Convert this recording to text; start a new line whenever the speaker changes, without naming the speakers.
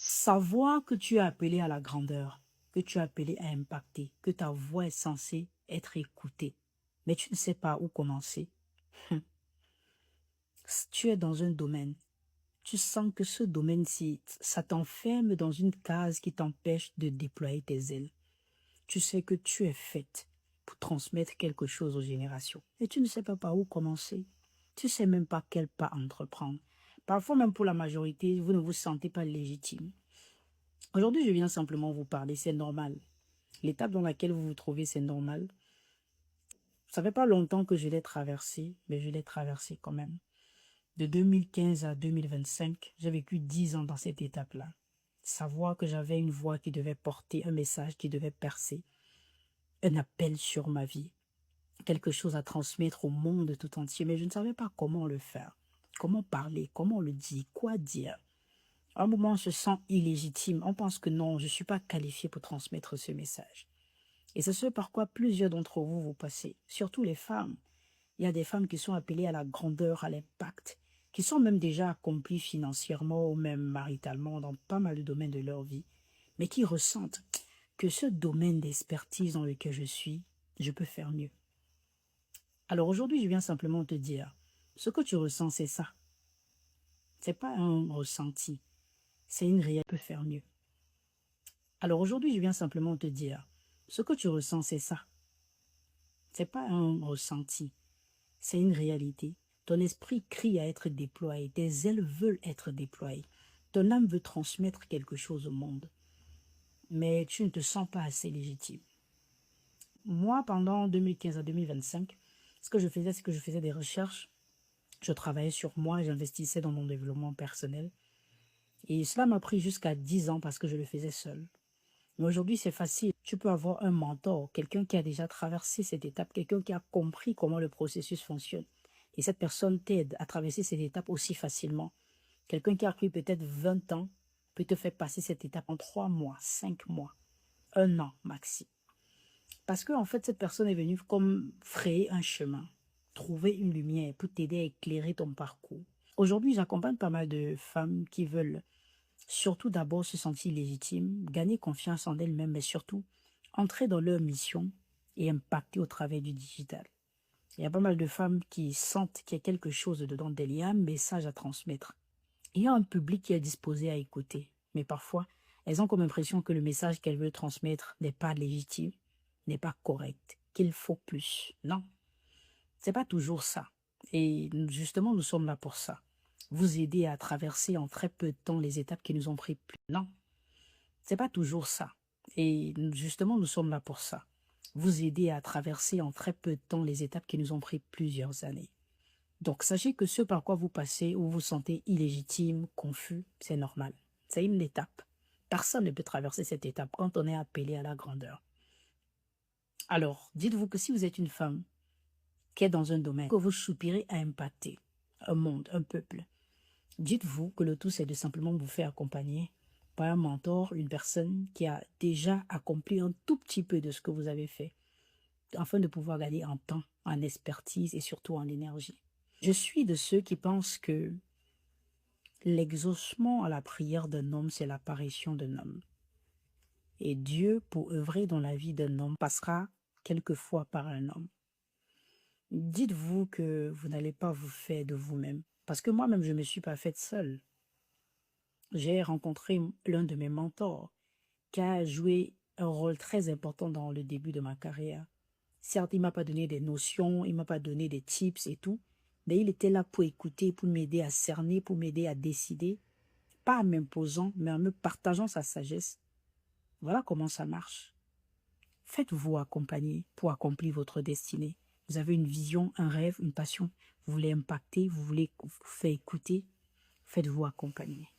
Savoir que tu es appelé à la grandeur, que tu es appelé à impacter, que ta voix est censée être écoutée, mais tu ne sais pas où commencer. Hum. Tu es dans un domaine, tu sens que ce domaine-ci, ça t'enferme dans une case qui t'empêche de déployer tes ailes. Tu sais que tu es faite pour transmettre quelque chose aux générations, et tu ne sais pas par où commencer. Tu ne sais même pas quel pas entreprendre. Parfois même pour la majorité, vous ne vous sentez pas légitime. Aujourd'hui, je viens simplement vous parler, c'est normal. L'étape dans laquelle vous vous trouvez, c'est normal. Ça fait pas longtemps que je l'ai traversé, mais je l'ai traversé quand même. De 2015 à 2025, j'ai vécu 10 ans dans cette étape-là. Savoir que j'avais une voix qui devait porter un message qui devait percer, un appel sur ma vie, quelque chose à transmettre au monde tout entier, mais je ne savais pas comment le faire, comment parler, comment le dire, quoi dire. À un moment, on se sent illégitime. On pense que non, je ne suis pas qualifié pour transmettre ce message. Et c'est ce par quoi plusieurs d'entre vous vous passez, surtout les femmes. Il y a des femmes qui sont appelées à la grandeur, à l'impact, qui sont même déjà accomplies financièrement ou même maritalement dans pas mal de domaines de leur vie, mais qui ressentent que ce domaine d'expertise dans lequel je suis, je peux faire mieux. Alors aujourd'hui, je viens simplement te dire, ce que tu ressens, c'est ça. C'est pas un ressenti, c'est une réalité. Je peux faire mieux. Alors aujourd'hui, je viens simplement te dire, ce que tu ressens, c'est ça. C'est pas un ressenti, c'est une réalité. Ton esprit crie à être déployé, tes ailes veulent être déployées. Ton âme veut transmettre quelque chose au monde, mais tu ne te sens pas assez légitime. Moi, pendant 2015 à 2025, ce que je faisais, c'est que je faisais des recherches, je travaillais sur moi, j'investissais dans mon développement personnel. Et cela m'a pris jusqu'à 10 ans parce que je le faisais seul. Mais aujourd'hui, c'est facile. Tu peux avoir un mentor, quelqu'un qui a déjà traversé cette étape, quelqu'un qui a compris comment le processus fonctionne. Et cette personne t'aide à traverser cette étape aussi facilement. Quelqu'un qui a pris peut-être 20 ans peut te faire passer cette étape en 3 mois, 5 mois, 1 an maxi. Parce que en fait, cette personne est venue comme frayer un chemin, trouver une lumière pour t'aider à éclairer ton parcours. Aujourd'hui, j'accompagne pas mal de femmes qui veulent surtout d'abord se sentir légitimes, gagner confiance en elles-mêmes, mais surtout entrer dans leur mission et impacter au travers du digital. Il y a pas mal de femmes qui sentent qu'il y a quelque chose dedans d'elles, il y a un message à transmettre. Il y a un public qui est disposé à écouter, mais parfois, elles ont comme impression que le message qu'elles veulent transmettre n'est pas légitime, n'est pas correct, qu'il faut plus. Non, c'est pas toujours ça. Et justement, nous sommes là pour ça. Vous aider à traverser en très peu de temps les étapes qui nous ont pris plus. Non, c'est pas toujours ça. Et justement, nous sommes là pour ça. Vous aider à traverser en très peu de temps les étapes qui nous ont pris plusieurs années. Donc, sachez que ce par quoi vous passez, où vous vous sentez illégitime, confus, c'est normal. C'est une étape. Personne ne peut traverser cette étape quand on est appelé à la grandeur. Alors, dites-vous que si vous êtes une femme qui est dans un domaine que vous soupirez à impacter, un monde, un peuple, dites-vous que le tout, c'est de simplement vous faire accompagner par un mentor, une personne qui a déjà accompli un tout petit peu de ce que vous avez fait, afin de pouvoir gagner en temps, en expertise et surtout en énergie. Je suis de ceux qui pensent que l'exaucement à la prière d'un homme, c'est l'apparition d'un homme. Et Dieu, pour œuvrer dans la vie d'un homme, passera quelquefois par un homme. Dites-vous que vous n'allez pas vous faire de vous-même. Parce que moi-même, je ne me suis pas faite seule. J'ai rencontré l'un de mes mentors qui a joué un rôle très important dans le début de ma carrière. Certes, il ne m'a pas donné des notions, il ne m'a pas donné des tips et tout, mais il était là pour écouter, pour m'aider à cerner, pour m'aider à décider, pas en m'imposant, mais en me partageant sa sagesse. Voilà comment ça marche. Faites-vous accompagner pour accomplir votre destinée. Vous avez une vision, un rêve, une passion. Vous voulez impacter, vous voulez vous faire écouter. Faites-vous accompagner.